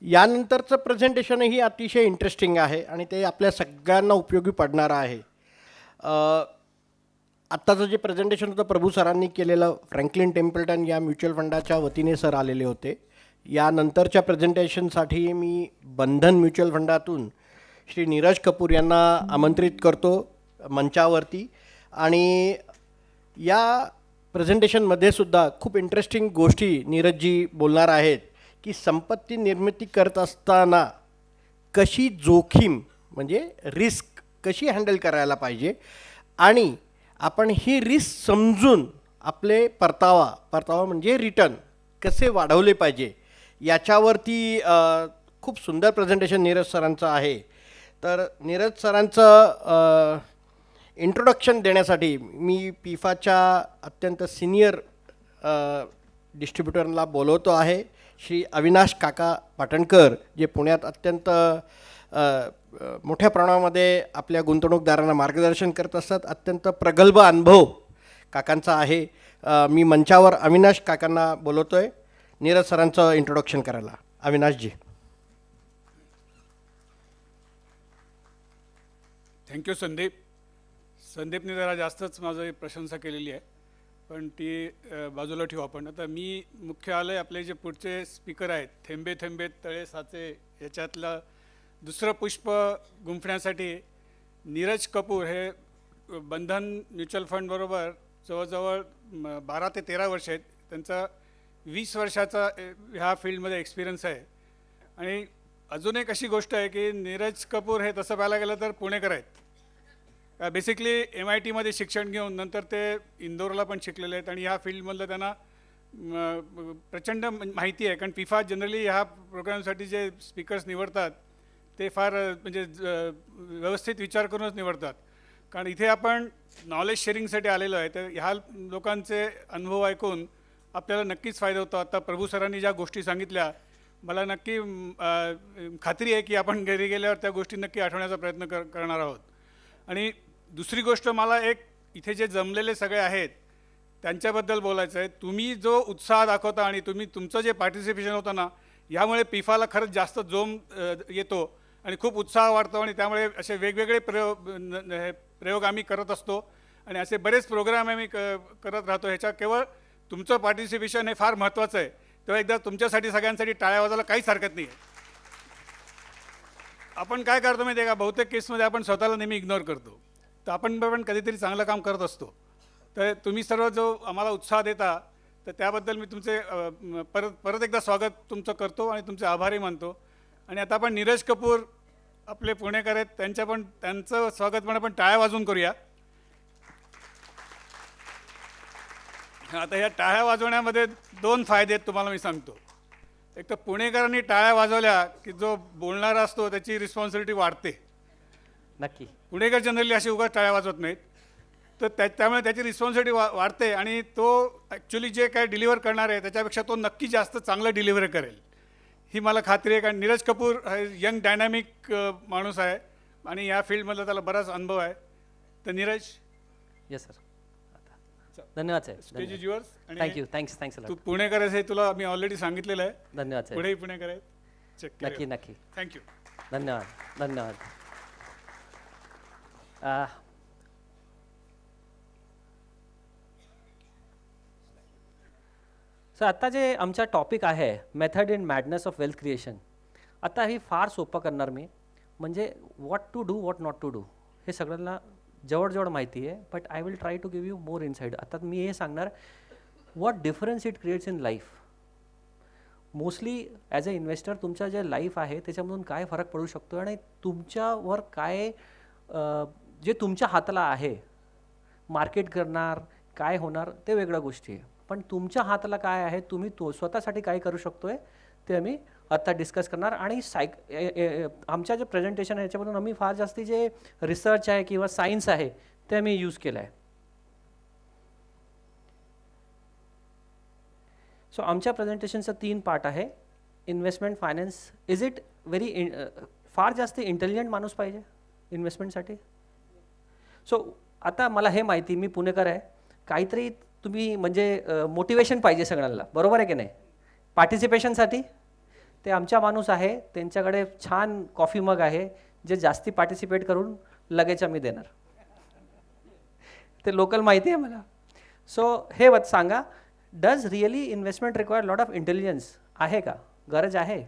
यानंतरचं प्रेझेंटेशनही अतिशय इंटरेस्टिंग आहे आणि ते आपल्या सगळ्यांना उपयोगी पडणारं आहे. आत्ताचं जे प्रेझेंटेशन होतं प्रभू सरांनी केलेलं, फ्रँकलिन टेम्पल्टन या म्युच्युअल फंडाच्या वतीने सर आलेले होते. यानंतरच्या प्रेझेंटेशनसाठी मी बंधन म्युच्युअल फंडातून श्री नीरज कपूर यांना आमंत्रित करतो मंचावरती. आणि या प्रेझेंटेशनमध्ये सुद्धा खूप इंटरेस्टिंग गोष्टी नीरजजी बोलणार आहेत की संपत्ती निर्मिती करत असताना कशी जोखीम म्हणजे रिस्क कशी हँडल करायला पाहिजे आणि आपण ही रिस्क समजून आपले परतावा म्हणजे रिटर्न कसे वाढवले पाहिजे याच्यावरती खूप सुंदर प्रेझेंटेशन नीरज सरांचं आहे. तर नीरज सरांचं इंट्रोडक्शन देण्यासाठी मी पिफाच्या अत्यंत सिनियर डिस्ट्रीब्युटरला बोलवतो आहे, श्री अविनाश काका पाटणकर, जे पुण्यात अत्यंत मोठ्या प्रमाणामध्ये आपल्या गुंतवणूकदारांना मार्गदर्शन करत असतात. अत्यंत प्रगल्भ अनुभव काकांचा आहे. मी मंचावर अविनाश काकांना बोलवतो आहे नीरज सरांचं इंट्रोडक्शन करायला. अविनाशजी. थँक्यू संदीप. संदीपने जरा जास्तच माझी प्रशंसा केलेली आहे, पण ती बाजूला ठेवू आपण. आता मी मुख्य आलं आहे, आपले जे पुढचे स्पीकर आहेत, थेंबे थेंबे तळे साचे याच्यातलं दुसरं पुष्प गुंफण्यासाठी नीरज कपूर हे बंधन म्युच्युअल फंडबरोबर जवळजवळ 12 ते 13 वर्ष आहेत. त्यांचा 20 वर्षाचा ह्या फील्डमध्ये एक्सपिरियन्स आहे. आणि अजून एक अशी गोष्ट आहे की नीरज कपूर हे तसं पाहायला गेलं तर पुणेकर आहेत. बेसिकली MITमध्ये शिक्षण घेऊन नंतर ते इंदोरला पण शिकलेले आहेत आणि ह्या फील्डमधलं त्यांना प्रचंड माहिती आहे. कारण पिफा जनरली ह्या प्रोग्रामसाठी जे स्पीकर्स निवडतात ते फार म्हणजे व्यवस्थित विचार करूनच निवडतात. कारण इथे आपण नॉलेज शेअरिंगसाठी आलेलो आहे, तर ह्या लोकांचे अनुभव ऐकून आपल्याला नक्कीच फायदा होतो. आता प्रभू सरांनी ज्या गोष्टी सांगितल्या मला नक्की खात्री आहे की आपण घरी गेल्यावर त्या गोष्टी नक्की आठवण्याचा प्रयत्न करणार आहोत. आणि दुसरी गोष्ट, मला एक इथे जे जमलेले सगळे आहेत त्यांच्याबद्दल बोलायचं आहे. तुम्ही जो उत्साह दाखवता आणि तुमचं जे पार्टिसिपेशन होतं ना, यामुळे पिफाला खरंच जास्त जोम येतो आणि खूप उत्साह वाढतो. आणि त्यामुळे असे वेगवेगळे प्रयोग आम्ही करत असतो आणि असे बरेच प्रोग्राम आम्ही करत राहतो. ह्याच्या केवळ तुमचं पार्टिसिपेशन हे फार महत्त्वाचं आहे. तेव्हा एकदा तुमच्यासाठी सगळ्यांसाठी टाळ्या वाजवायला काहीच हरकत नाही आहे. आपण काय करतो माहिती आहे का, बहुतेक केसमध्ये आपण स्वतःला नेहमी इग्नोर करतो. तर आपण पण कधीतरी चांगलं काम करत असतो. तर तुम्ही सर्व जो आम्हाला उत्साह देता, तर त्याबद्दल मी तुमचे परत एकदा स्वागत तुमचं करतो आणि तुमचे आभारी मानतो. आणि आता आपण नीरज कपूर आपले पुणेकर आहेत, त्यांचं स्वागत पण आपण टाळ्या वाजवून करूया. आता ह्या टाळ्या वाजवण्यामध्ये 2 फायदे आहेत तुम्हाला मी सांगतो. एक तर पुणेकरांनी टाळ्या वाजवल्या की जो बोलणारा असतो त्याची रिस्पॉन्सिबिलिटी वाढते. नक्की. पुणेकर जनरली अशी उगाच टाळ्या वाजवत नाहीत. तर त्यामुळे त्याची रिस्पॉन्सिबिलिटी वाढते आणि तो ॲक्च्युली जे काय डिलिव्हर करणार आहे त्याच्यापेक्षा तो नक्की जास्त चांगलं डिलिव्हर करेल ही मला खात्री आहे. कारण नीरज कपूर हा यंग डायनॅमिक माणूस आहे आणि या फील्डमधला त्याला बराच अनुभव आहे. तर नीरज. Yes sir. धन्यवाद साहेब. Stage is yours. Thank you. Thanks तू पुणेकर आहेस हे तुला मी ऑलरेडी सांगितलेलं आहे. धन्यवाद साहेब. पुढेही पुणेकर आहेत. चेक. नक्की. थँक्यू. धन्यवाद. सर, आता जे आमचा टॉपिक आहे method in madness of wealth creation, आता ही फार सोपं करणार मी. म्हणजे what to do, what not to do हे सगळ्यांना जवळ माहिती आहे. But I will try to give you more insight. आता मी हे सांगणार what difference it creates in life. Mostly as a investor तुमचं जे लाईफ आहे त्याच्यामधून काय फरक पडू शकतो आणि तुमच्यावर काय जे तुमच्या हाताला आहे, मार्केट करणार काय होणार ते वेगळ्या गोष्टी आहे. पण तुमच्या हाताला काय आहे, तुम्ही स्वतःसाठी काय करू शकतो आहे ते आम्ही आत्ता डिस्कस करणार. आणि आमच्या जे प्रेझेंटेशन आहे याच्यामधून आम्ही फार जास्ती जे रिसर्च आहे किंवा सायन्स आहे ते आम्ही यूज केलं आहे. सो आमच्या प्रेझेंटेशनचं 3 पार्ट आहे. Investment finance. Is it very फार जास्त इंटेलिजंट माणूस पाहिजे इन्व्हेस्टमेंटसाठी. सो आता मला हे माहिती, मी पुणेकर आहे, काहीतरी तुम्ही म्हणजे मोटिवेशन पाहिजे सगळ्यांना, बरोबर आहे की नाही, पार्टिसिपेशनसाठी. ते आमचा माणूस आहे, त्यांच्याकडे छान कॉफी मग आहे जे जास्ती पार्टिसिपेट करून लगेच आम्ही देणार. ते लोकल माहिती आहे मला. सो हे सांगा, does really investment require lot of intelligence? आहे का? गरज आहे?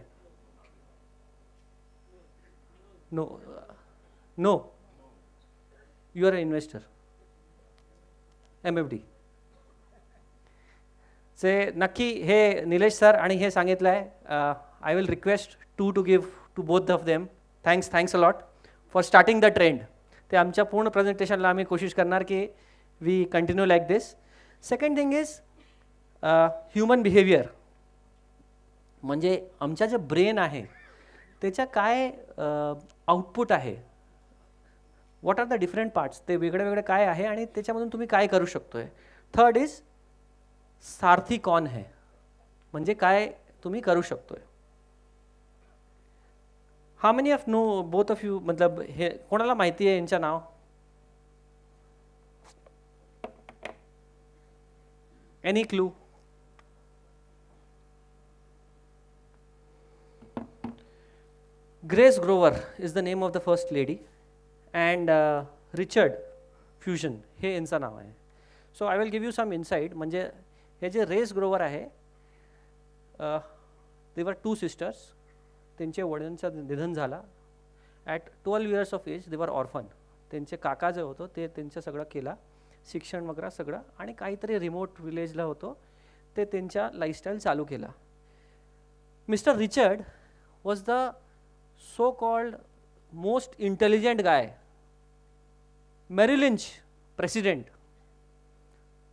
No. No. You are a investor. MFD चे नक्की हे निलेश सर आणि हे सांगितलं आहे. I will request to give to both of them. Thanks a lot for starting the trend. ते आमच्या पूर्ण प्रेझेंटेशनला आम्ही कोशिश करणार की we continue like this. Second thing is human behaviour. म्हणजे आमच्या जे ब्रेन आहे त्याच्या काय आउटपुट आहे, what are the different parts, ते वेगळे वेगळे काय आहे आणि त्याच्यामधून तुम्ही काय करू शकतोय. थर्ड इज सारथी कौन है, म्हणजे काय तुम्ही करू शकतोय. How many of no both of you, मतलब हे कोणाला माहिती आहे यांचं नाव? Any clue? Grace Grover is the name of the first lady and Richard Fusion हे यांचं नाव आहे. So I will give you some insight. म्हणजे हे जे रेस ग्रोवर आहे, दे वर 2 सिस्टर्स. त्यांचे वडिलांचं निधन झालं ॲट 12 years ऑफ एज. दे वर ऑर्फन. त्यांचे काका जे होतं ते त्यांचं सगळं केला, शिक्षण वगैरे सगळं, आणि काहीतरी रिमोट विलेजला होतं ते त्यांच्या लाईफस्टाईल चालू केला. Mister Richard was the so called most intelligent guy. Merrill Lynch president.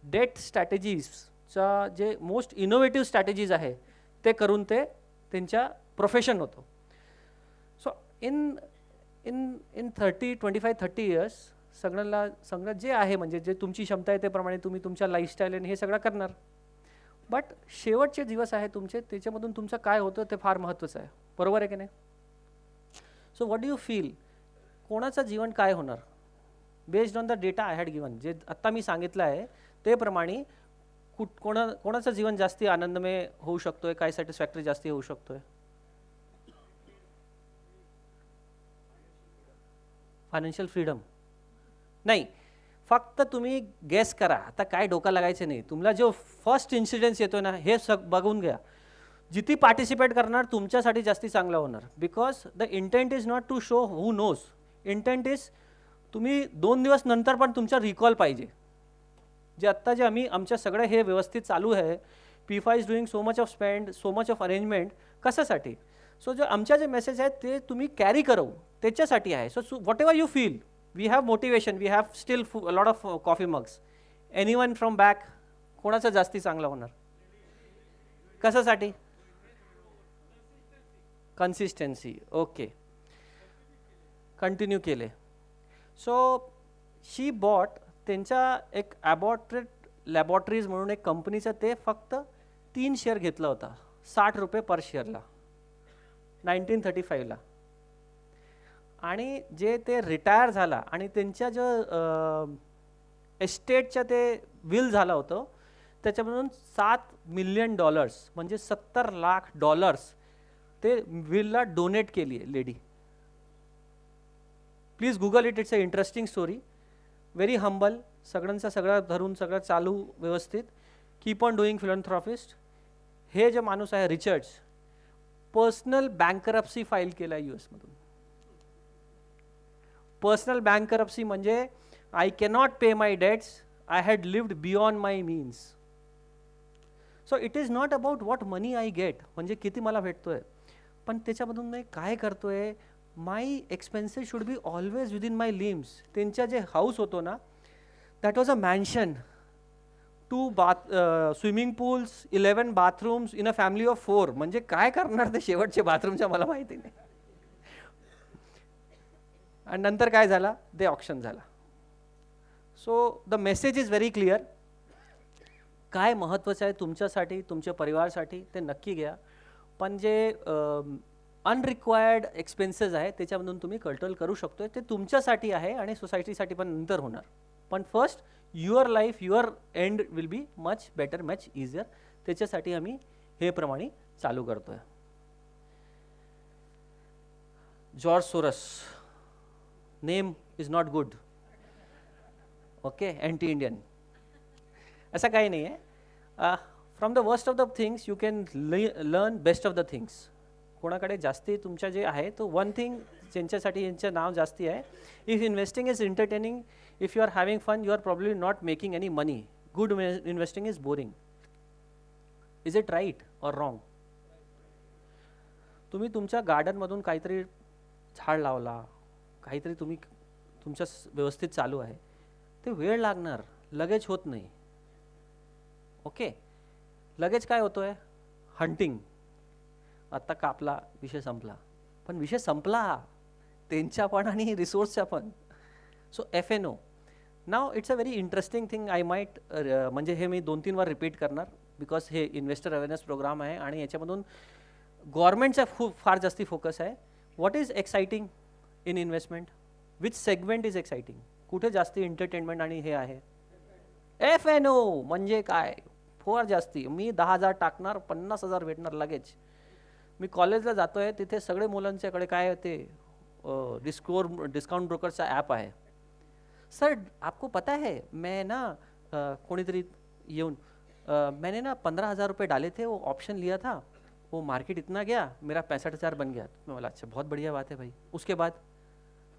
Debt strategies चा जे मोस्ट इनोव्हेटिव्ह स्ट्रॅटेजीज आहे ते करून ते त्यांच्या प्रोफेशन होतं. सो इन 25-30 years सगळं जे आहे, म्हणजे जे तुमची क्षमता आहे त्याप्रमाणे तुम्ही तुमच्या लाईफस्टाईल आणि हे सगळं करणार. बट शेवटचे दिवस आहे तुमचे, त्याच्यामधून तुमचं काय होतं ते फार महत्त्वाचं आहे. बरोबर आहे की नाही? So what do you feel, कोणाचं जीवन काय होणार? Based on the data I had given, जे आत्ता मी सांगितलं आहे त्याप्रमाणे कोणाचं जीवन जास्ती आनंदमय होऊ शकतोय, काय सॅटिस्फॅक्टरी जास्ती होऊ शकतोय? फायनान्शियल फ्रीडम नाही, फक्त तुम्ही गेस करा. आता काय डोका लागायचं नाही. तुम्हाला जो फर्स्ट इन्सिडेन्स येतोय ना, हे बघून घ्या. जिथे पार्टिसिपेट करणार तुमच्यासाठी जास्ती चांगलं होणार. Because the intent is not to show who knows. Intent is तुम्ही 2 दिवस नंतर पण तुमचा रिकॉल पाहिजे. जे आत्ता जे आमच्या सगळं हे व्यवस्थित चालू आहे, P5 is doing so much of spend, so much of arrangement, कशासाठी? सो जो आमच्या जे मेसेज आहेत ते तुम्ही कॅरी करू त्याच्यासाठी आहे. So whatever you feel, we have motivation, we have still lot of coffee mugs. Anyone from back, कोणाचं जास्ती चांगलं होणार? कशासाठी? कन्सिस्टन्सी. ओके, कंटिन्यू केले. सो शी बॉट त्यांच्या एक लॅबॉरेटरीज म्हणून एक कंपनीचं, ते फक्त 3 शेअर घेतलं होता, ₹60 पर शेअरला 1935ला. आणि जे ते रिटायर झाला आणि त्यांच्या जो एस्टेटच्या ते विल झालं होतं त्याच्यामधून $7 million म्हणजे $70 लाख ते विलला डोनेट केली आहे lady. Please Google it. It's a interesting story. Very humble, सगळ्यांचा सगळं धरून सगळं चालू व्यवस्थित. Keep on doing philanthropist. हे जे माणूस आहे रिचर्ड्स, पर्सनल बँकरप्सी फाईल केला US मधून. पर्सनल बँकरप्सी म्हणजे I cannot pay my debts, I had lived beyond my means. So it is not about what money I get, म्हणजे किती मला भेटतोय, पण त्याच्यामधून मी काय करतोय. My expenses should be always within my limbs. त्यांच्या जे हाऊस होतो ना, that was a mansion, 2 swimming pools, 11 bathrooms in a family of 4. म्हणजे काय करणार ते शेवटचे बाथरूमच्या मला माहिती नाही. आणि नंतर काय झाला, ते ऑप्शन झाला. So the message is very clear. काय महत्त्वाचं आहे तुमच्यासाठी, तुमच्या परिवारासाठी, ते नक्की घ्या. पण जे अनरिक्वायर्ड एक्सपेन्सेस आहे त्याच्यामधून तुम्ही कंट्रोल करू शकतो, ते तुमच्यासाठी आहे आणि सोसायटीसाठी पण नंतर होणार. पण first your life, your end will be much better, much easier. त्याच्यासाठी आम्ही हे प्रमाणे चालू करतो आहे. George Soros, name is not good, okay, anti Indian. असं काही नाही आहे. From the worst of the things you can learn best of the things. कोणाकडे जास्ती तुमच्या जे आहे तो वन थिंग ज्यांच्यासाठी यांचं नाव जास्ती आहे. If investing is entertaining, if you are having fun, you are probably not making any money. Good investing is boring. Is it right or wrong? तुम्ही तुमच्या गार्डनमधून काहीतरी झाड लावला, काहीतरी तुम्ही तुमच्या व्यवस्थित चालू आहे, ते वेळ लागणार, लगेच होत नाही. ओके, लगेच काय होतोय? हंटिंग. आत्ता कापला, विषय संपला. पण विषय संपला त्यांच्या पण आणि रिसोर्सच्या पण. So FNO. नाव it's a very interesting thing. I might म्हणजे हे मी 2-3 वार रिपीट करणार, बिकॉज हे इन्व्हेस्टर अवेअरनेस प्रोग्राम आहे आणि याच्यामधून गव्हर्नमेंटचा फार जास्ती फोकस आहे. What is exciting in investment? Which segment is exciting? कुठे जास्ती एंटरटेनमेंट आणि हे आहे? FNO म्हणजे काय? फार जास्ती. मी 10,000 टाकणार, 50,000 भेटणार लगेच. मी कॉलेजला जातो आहे, तिथे सगळे मुलांच्याकडे काय ते डिस्काउंट ब्रोकरचा ॲप आहे. सर आपको पता है मैं ना कोणीतरी येऊन मैंने ना 15,000 रुपये डाले थे, वो ऑप्शन लिया था, वो मार्केट इतना गया, मेरा 65,000 बन गया. मैं बोला अच्छा बहुत बढ़िया बात है भाई. उसके बाद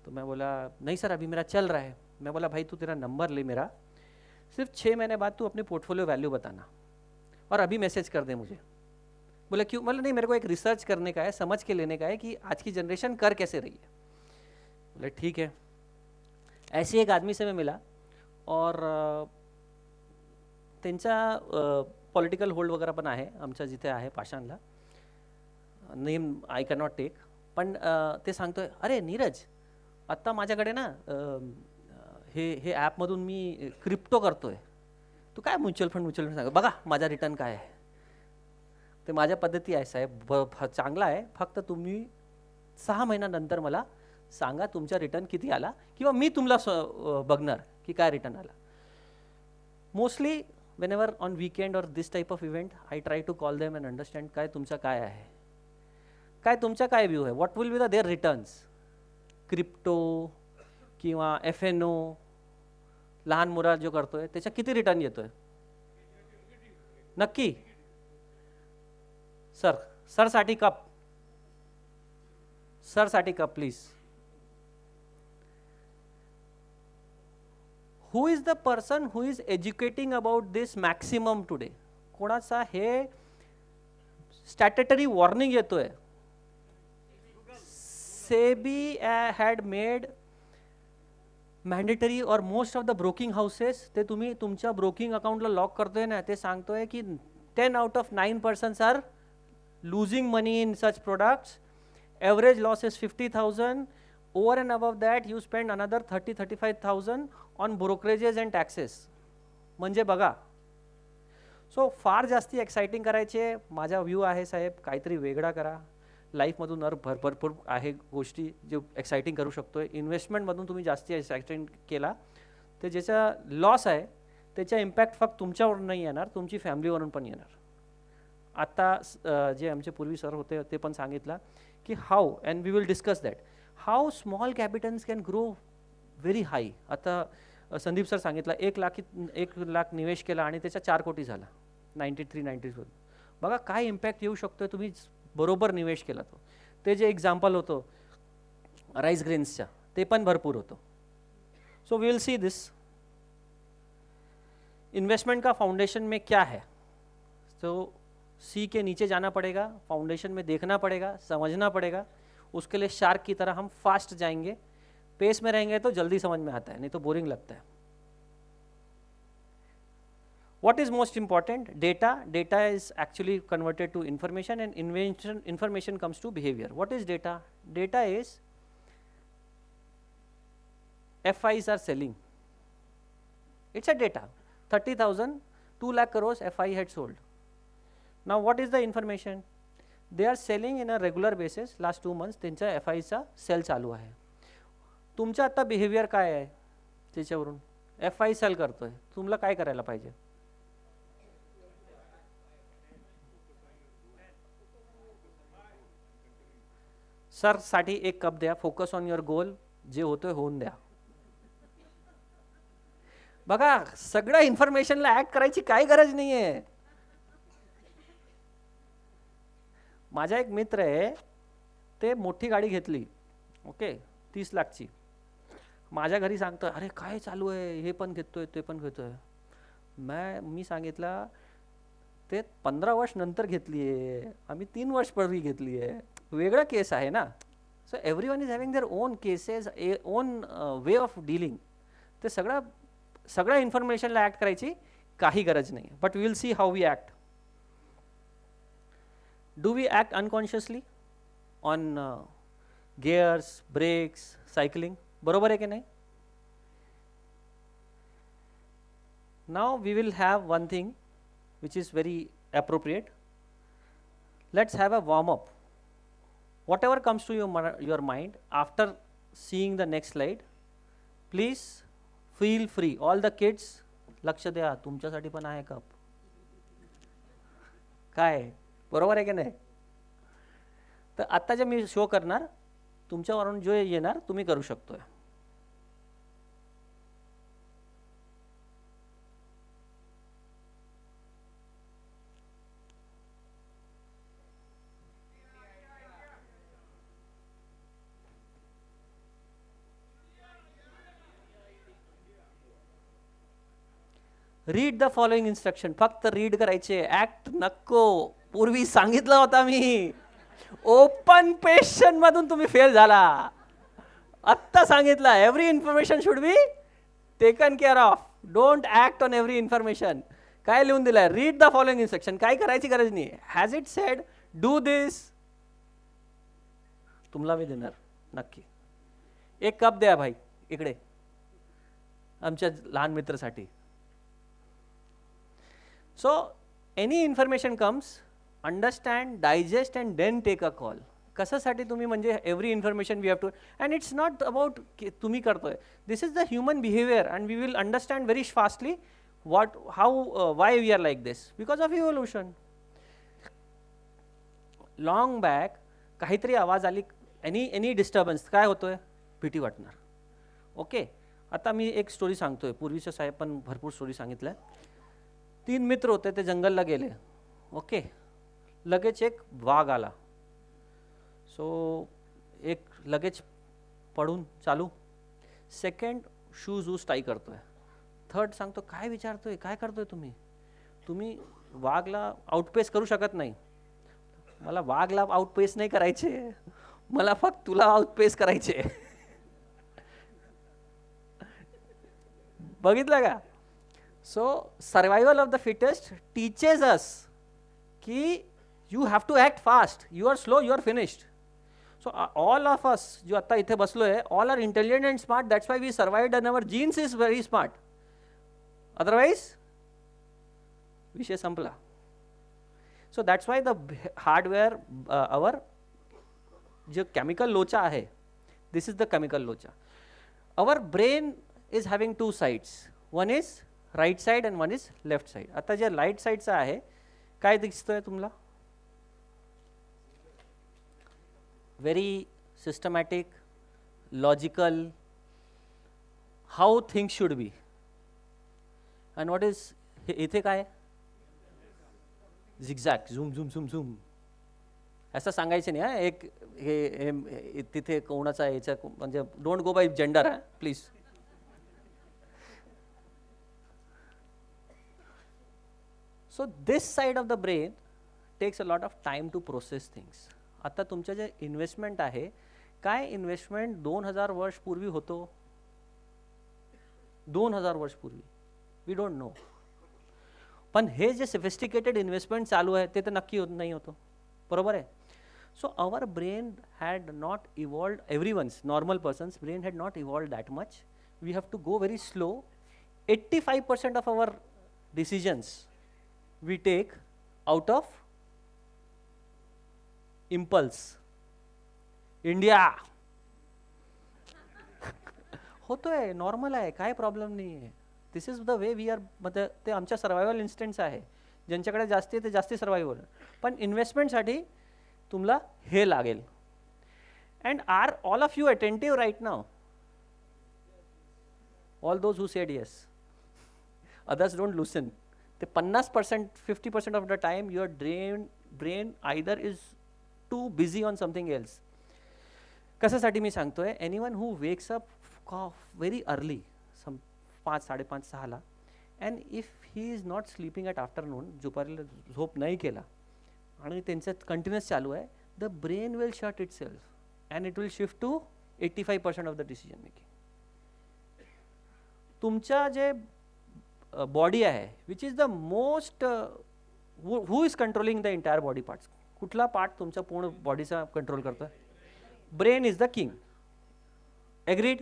तो मैं बोला नहीं सर अभी मेरा चल रहा है. मैं बोला भाई तू तेरा नंबर ले मेरा, सिर्फ 6 महीने बाद तू अपनी पोर्टफोलियो वैल्यू बताना और अभी मैसेज कर दे मुझे. बोले क्यों? बोला नहीं मेरे को एक रिसर्च करने का है, समझ के लेने का है कि आज की जनरेशन कर कैसे रही है. बोले ठीक है. ऐसे एक आदमी से मैं मिला और त्यांचा पॉलिटिकल होल्ड वगैरे पण आहे आमच्या जिथे आहे पाषाणला, name I can not take. पण ते सांगतोय अरे नीरज आत्ता माझ्याकडे ना हे ॲपमधून मी क्रिप्टो करतोय. तू काय म्युच्युअल फंड सांग, बघा माझा रिटर्न काय आहे. ते माझ्या पद्धती आहे साहेब, चांगला आहे, फक्त तुम्ही 6 महिन्यानंतर मला सांगा तुमचा रिटर्न किती आला, किंवा मी तुम्हाला बघणार की काय रिटर्न आला. Mostly whenever on weekend or this type of event I try to call them and understand काय तुमचा काय आहे, काय तुमचा काय व्ह्यू आहे, what will be the their returns. Crypto किंवा FNO लहान मुला जो करतोय त्याचा किती रिटर्न येतोय नक्की? सर साठी कप, सर साठी cup please. Who is the person who is educating about this maximum today? कोणाचा हे स्टॅट्युटरी वॉर्निंग येतोय. SEBI had made mandatory or most of the broking houses, ते तुम्ही तुमच्या ब्रोकिंग अकाउंटला लॉक करतोय ना, ते सांगतोय की 10 out of 9 persons are losing money in such products. Average loss is 50,000. Over and above that you spend another 30-35,000 on brokerages and taxes. म्हणजे बघा. सो फार जास्ती एक्साइटिंग करायचे. माझा व्ह्यू आहे साहेब काहीतरी वेगळा करा. लाईफमधून भरपूर आहे गोष्टी जे एक्साइटिंग करू शकतोय. इन्व्हेस्टमेंटमधून तुम्ही जास्ती एक्साइटिंग केला तर ज्याचा लॉस आहे त्याचा इम्पॅक्ट फक्त तुमच्यावर नाही येणार, तुमची फॅमिलीवरून पण येणार. आता जे आमचे पूर्वी सर होते ते पण सांगितलं की how, and we will discuss that, how small capitals can grow very high. आता संदीप सर सांगितलं 1 लाख निवेश केला आणि त्याचा 4 कोटी झाला 93-94. बघा काय इम्पॅक्ट येऊ शकतो तुम्ही बरोबर निवेश केला तो. ते जे एक्झाम्पल होतं राईस ग्रेन्सच्या ते पण भरपूर होतं. So we will see this. Investment का फाउंडेशन में क्या है? तो सी के नीचे जाना पड़ेगा, फाउंडेशन में देखना पड़ेगा, समझना पड़ेगा. उसके लिए शार्क की तरह हम फास्ट जाएंगे. पेस में रहेंगे तो जल्दी समझ में आता है, नहीं तो बोरिंग लगता है. What is most important? Data. Data is actually converted to information, and information comes to behavior. What is data? Data is FIs are selling. It's a data. 30,000, 2 lakh crores FI had sold. Now what is the information? They are selling in a regular basis. Last 2 months त्यांचा FI चा sale चालू आहे. तुमचा आता behaviour काय आहे त्याच्यावरून? FI sale करतोय, तुम्हाला काय करायला पाहिजे? सर साठी एक कप द्या, फोकस ऑन युअर गोल, जे होतोय होऊन द्या. बघा सगळ्या इन्फॉर्मेशनला ऍक्ट करायची काही गरज नाहीये. माझा एक मित्र आहे, ते मोठी गाडी घेतली, ओके, 30 लाखची. माझ्या घरी सांगतं, अरे काय चालू आहे, हे पण घेतोय ते पण घेतोय. मी सांगितलं ते 15 वर्ष नंतर घेतली आहे, आम्ही 3 वर्ष पूर्वी घेतली आहे, वेगळा केस आहे ना. So everyone is having their own cases, own way of dealing. ते सगळ्या इन्फॉर्मेशनला ऍक्ट करायची काही गरज नाही. But we will see how we act. Do we act unconsciously on gears, brakes, cycling? बरोबर आहे की नाही? Now we will have one thing which is very appropriate. Let's have a warm up. Whatever comes to your mind after seeing the next slide, please feel free. All the kids, लक्ष द्या, तुमच्यासाठी पण आहे cup. काय बरोबर आहे की नाही? तर आता जे मी शो करणार, तुमच्यावरून जो येणार तुम्ही करू शकतोय. Read the following instruction. फक्त रीड करायचे, ऍक्ट नको. पूर्वी सांगितलं होता मी, ओपन क्वेश्चन मधून तुम्ही फेल झाला. आत्ता सांगितलं, every information should be taken care of. Don't act on every information. काय लिहून दिलंय? Read the following instruction. काय करायची गरज नाही. हॅज इट सेड डू दिस? तुम्हाला मी देणार नक्की. एक कप द्या भाई इकडे, आमच्या लहान मित्रासाठी. So any information comes, understand, digest and then take a call. कशासाठी तुम्ही म्हणजे every information we have to, and it's not about तुम्ही करतोय. This is the human behavior and we will understand very fastly why we are like this, because of evolution. Long back काहीतरी आवाज आली, any disturbance, काय होतोय? भीती वाटणार. Okay, आता मी एक स्टोरी सांगतोय. पूर्वीचे साहेब पण भरपूर स्टोरी सांगितल्या. 3 मित्र होते, ते जंगलला गेले. ओके, लगेच एक वाघ आला. सो एक लगेच पडून चालू. सेकंड शूज टाई करतोय. थर्ड सांगतो, काय विचारतोय, काय करतोय तुम्ही वाघला आउटपेस करू शकत नाही. मला वाघला आउटपेस नाही करायचे, मला फक्त तुला आउटपेस करायचे. बघितलं का? So survival of the fittest teaches us कि you have to act fast. You are slow, you are finished. So all of us जो आता इथे बसलोय, all are intelligent and smart. That's why we survived and our genes is very smart. Otherwise विषय संपला. So that's why the hardware our जो chemical लोचा आहे, this is the chemical लोचा. Our brain is having 2 sides. One is right side and one is left side. आता जे right साइडचं आहे, काय दिसतोय तुम्हाला? Very systematic, logical, how things should be. And what is इथे काय? Zigzag, zoom zoom zoom zoom. असं सांगायचं नाही. हा एक हे तिथे कोणाचा याचा म्हणजे डोंट गो बाय जेंडर. हा please. So this side of the brain takes a lot of time to process things. आता तुमचं जे इन्व्हेस्टमेंट आहे, काय इन्व्हेस्टमेंट 2000 वर्ष पूर्वी होतो? 2000 वर्ष पूर्वी वी डोंट नो. पण हे जे सोफिस्टिकेटेड इन्व्हेस्टमेंट चालू आहे ते तर नक्की नाही होतो. बरोबर आहे? So our brain had not evolved, everyone's normal persons brain had not evolved that much. We have to go very slow. 85% of our decisions we take out of impulse. India होतोय, नॉर्मल आहे, काय problem नाही आहे. This is the way we are. म्हणजे ते आमच्या survival इन्स्टिंक्ट्स आहे. ज्यांच्याकडे जास्ती ते जास्ती सर्वायवल. पण इन्व्हेस्टमेंटसाठी तुम्हाला हे लागेल. And are all of you attentive right now? All those who said yes. Others don't listen. The 50%, 50% of the time your brain either is too busy on something else. कशासाठी मी सांगतोय, anyone who wakes up very early, 5, 5:30, 6ला, and if he is not sleeping at afternoon, दुपारीला झोप नाही केला आणि त्यांचं कंटिन्युअस चालू आहे, the brain will shut itself and it will shift to 85% of the decision making. तुमच्या जे बॉडी आहे, which is the most, who is controlling the entire body parts, कुठला पार्ट तुमच्या पूर्ण बॉडीचा कंट्रोल करतोय? Brain is the king. Agreed?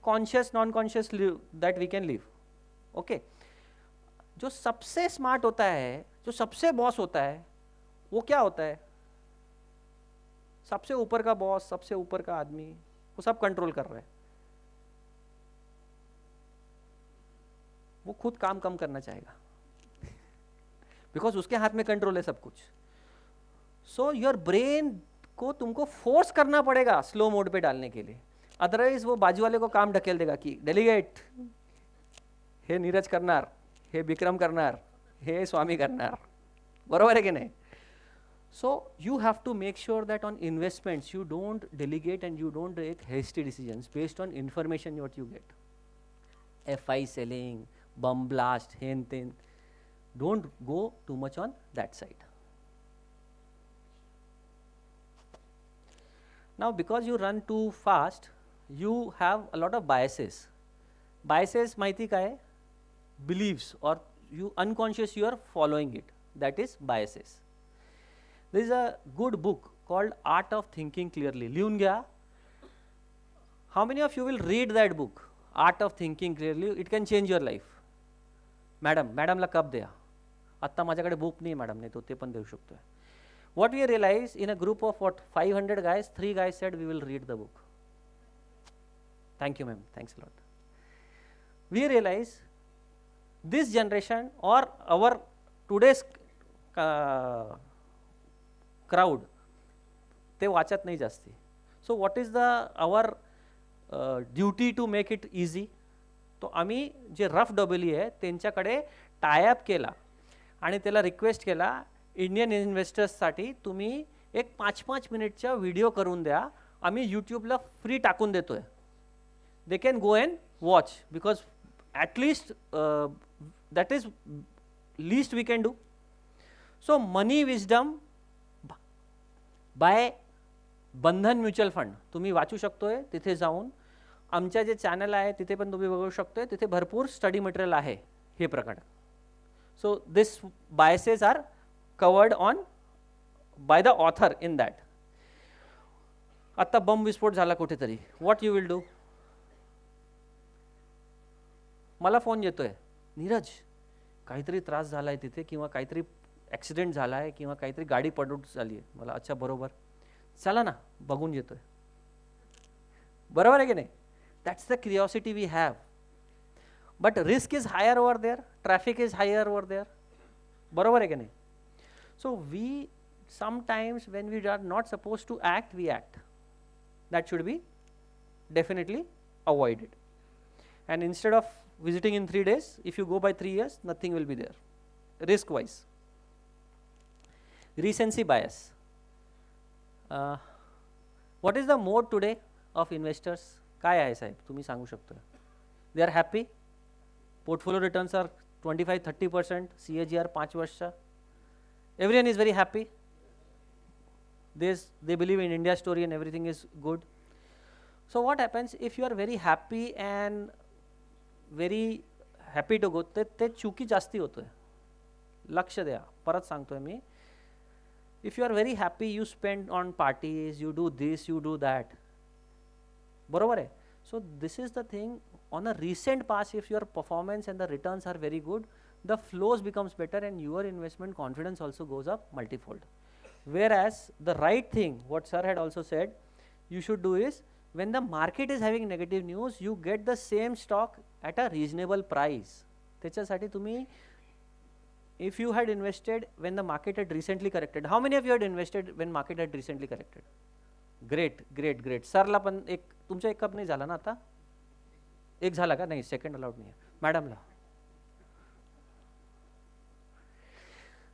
Conscious non conscious that we can live. Okay. जो सबसे स्मार्ट होता है, जो सबसे बॉस होता है, वो क्या होता है? सबसे ऊपर का बॉस, सबसे ऊपर का आदमी, वो सब कंट्रोल कर रहा है. वो खुद काम कम करना चाहेगा बिकॉज उसके हाथ में कंट्रोल है सब कुछ. सो योर ब्रेन को तुमको फोर्स करना पड़ेगा स्लो मोड पे डालने के लिए, अदरवाइज वो बाजू वाले को काम ढकेल देगा कि डेलीगेट, हे नीरज करणार, हे विक्रम करणार, हे स्वामी करणार. बरोबर आहे की नाही? So you have to make sure that on investments you don't delegate and you don't take hasty decisions based on information what you get. FI selling, bum blast, hen ten. Don't go too much on that side. Now, because you run too fast, you have a lot of biases. Biases माहिती काय? Beliefs, or you unconscious you are following it. That is biases. There is a good book called Art of Thinking Clearly. लिहून घ्या. How many of you will read that book? Art of Thinking Clearly. It can change your life. मॅडमला cup द्या. आत्ता माझ्याकडे book नाही madam, नाही तो ते पण देऊ शकतोय. What we realized in a group of 500 guys, 3 guys said we will read the book. Thank you, ma'am. Thanks a lot. We realized this generation or our today's crowd, ते वाचत नाही जास्ती. So what is our duty to make it easy? तो आम्ही जे rough डबली आहे त्यांच्याकडे tie up केला आणि त्याला रिक्वेस्ट केला, इंडियन इन्व्हेस्टर्ससाठी तुम्ही एक 5-5 मिनिटचा व्हिडिओ करून द्या, आम्ही यूट्यूबला फ्री टाकून देतोय. They can go and watch because at least that is least we can do. So money wisdom by Bandhan mutual fund तुम्ही वाचू शकतोय. तिथे जाऊन आमच्या जे चॅनल आहे तिथे पण तुम्ही बघू शकतोय, तिथे भरपूर स्टडी मटेरियल आहे हे प्रकार. So this biases are covered on by the author in that. आता बॉम्ब विस्फोट झाला कुठेतरी, व्हॉट यू विल डू? मला फोन येतोय, नीरज काहीतरी त्रास झाला आहे तिथे, किंवा काहीतरी ॲक्सिडेंट झाला आहे, किंवा काहीतरी गाडी पडून झाली आहे. मला अच्छा बरोबर, चला ना बघून येतोय. बरोबर आहे की नाही? That's the curiosity we have. But risk is higher over there, traffic is higher over there. बरोबर आहे की नाही? So we sometimes when we are not suppose to act, we act. That should be definitely avoided. And instead of visiting in 3 days, if you go by 3 years, nothing will be there. Risk wise. Recency bias. What is the mode today of investors? काय आहे साहेब तुम्ही सांगू शकता? They are happy. Portfolio returns are 25-30%. CAGR 5 Varsha. Everyone is very happy. They believe in India story and everything is good. So what happens if you are very happy and very happy to go? ते चुकी जास्ती होतोय. लक्ष द्या, परत सांगतोय मी. If you are very happy, you spend on parties, you do this, you do that. बरोबर आहे? So this is the thing. On a recent pass, if your performance and the returns are very good, the flows becomes better and your investment confidence also goes up multifold. Whereas the right thing, what sir had also said, you should do is, when the market is having negative news, you get the same stock at a reasonable price. त्याच्यासाठी तुम्ही, if you had invested when the market had recently corrected, how many of you had invested when market had recently corrected? Great great great. सरला पण एक, तुमचा एक cup नाही झाला ना आता? एक झाला का? नाही, सेकंड अलाउड नाही आहे मॅडमला.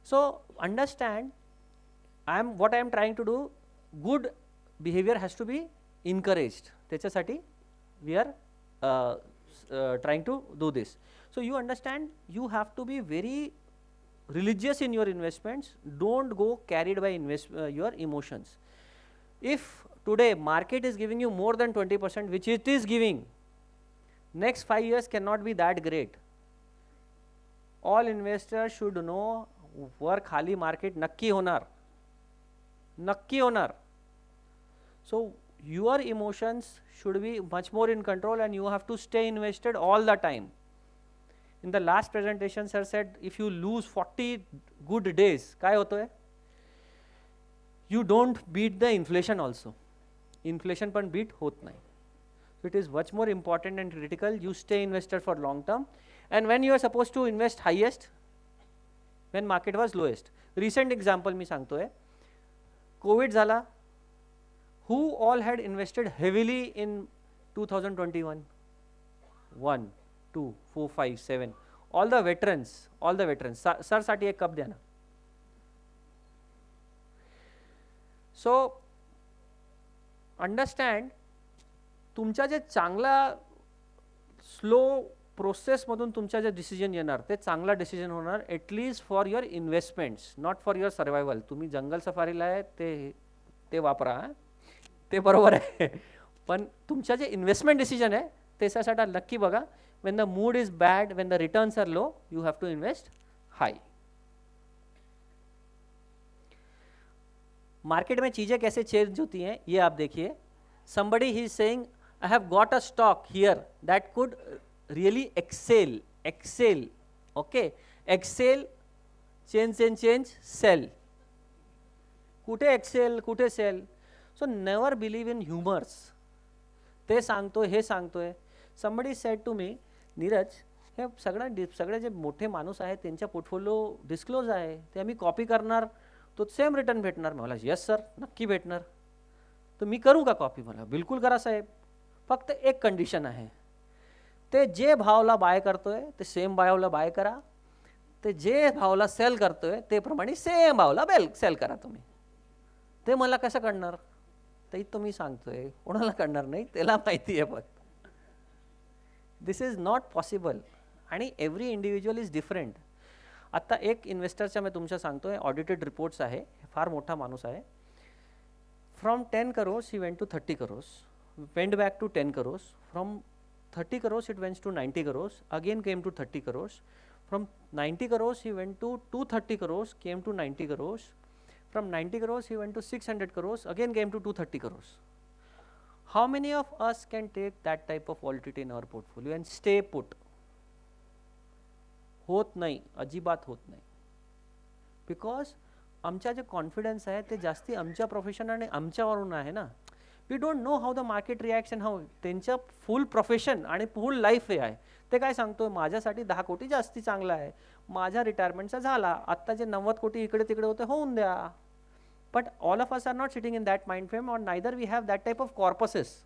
So understand, what I am trying to do, good behavior has to be encouraged. त्याच्यासाठी we are trying to do this. So you understand, you have to be very religious in your investments. Don't go carried by your emotions. If today market is giving you more than 20%, which it is giving, next 5 years cannot be that great. All investors should know वर खाली market नक्की होणार, नक्की होणार. So your emotions should be much more in control and you have to stay invested all the time. In the last presentation sir said if you lose 40 good days, काय होतोय? You don't beat the inflation also. Inflation पण beat होत नाही. So it is much more important and critical you stay invested for long term. And when you are supposed to invest highest, when market was lowest. Recent example मी सांगतोय, Covid झाला, who all had invested heavily in 2021? 1, 2, 4, 5, 7. All the veterans. Sir साठी एक cup द्या ना. So understand, तुमच्या जे चांगला slow प्रोसेसमधून तुमच्या जे डिसिजन येणार ते चांगला डिसिजन होणार, at least for your investments, not for your survival. तुम्ही जंगल सफारीला आहे ते वापरा, ते बरोबर आहे, पण तुमच्या जे इन्व्हेस्टमेंट डिसिजन आहे त्याच्यासाठी नक्की बघा. When the mood is bad, when the returns are low, you have to invest high. Market में चीज़ें कैसे चेंज होती हैं ये आप देखिए. somebody he is saying I have got a stock here that could really excel, okay, excel, change, sell. कुठे excel, कुठे sell? So never believe in humors. ते सांगतोय, हे सांगतोय. somebody said to me, Neeraj, हे सगळे जे मोठे माणूस आहेत त्यांच्या पोर्टफोलिओ डिस्क्लोज आहे, ते आम्ही कॉपी करणार तो सेम रिटर्न भेटणार. मला यस सर, नक्की भेटणार. तर मी करू का कॉपी? मला बिलकुल करा साहेब, फक्त एक कंडिशन आहे, ते जे भावला बाय करतोय ते सेम भावला बाय करा, ते जे भावला सेल करतोय ते प्रमाणे सेम भावला सेल करा तुम्ही. ते मला कसं कळणार? ते तुम्ही सांगतोय, कोणाला कळणार नाही, त्याला माहिती आहे. फक्त दिस इज नॉट पॉसिबल आणि एव्हरी इंडिव्हिज्युअल इज डिफरंट. आता एक इन्व्हेस्टरच्या मी तुमच्या सांगतोय, ऑडिटेड रिपोर्ट्स आहे, फार मोठा माणूस आहे. From 10 crores he went to 30 crores, went back to 10 crores, from 30 crores it went to 90 crores, again came to 30 crores, from 90 crores he went to 230 crores, came to 90 crores, from 90 crores he went to 600 crores, again came to 230 crores. How many of us can take that type of volatility in our portfolio and stay put? होत नाही, अजिबात होत नाही. Because आमच्या जे confidence आहे ते जास्ती आमच्या प्रोफेशन आणि आमच्यावरून आहे ना. We don't know how the market reaction, how त्यांच्या फुल प्रोफेशन आणि फुल लाईफ हे आहे. ते काय सांगतोय, माझ्यासाठी 10 कोटी जास्ती चांगला आहे, माझ्या रिटायरमेंटचा झाला, आत्ता जे 90 कोटी इकडे तिकडे होते होऊन द्या. But all of us are not sitting in that mind frame और neither we have that type of corpuses.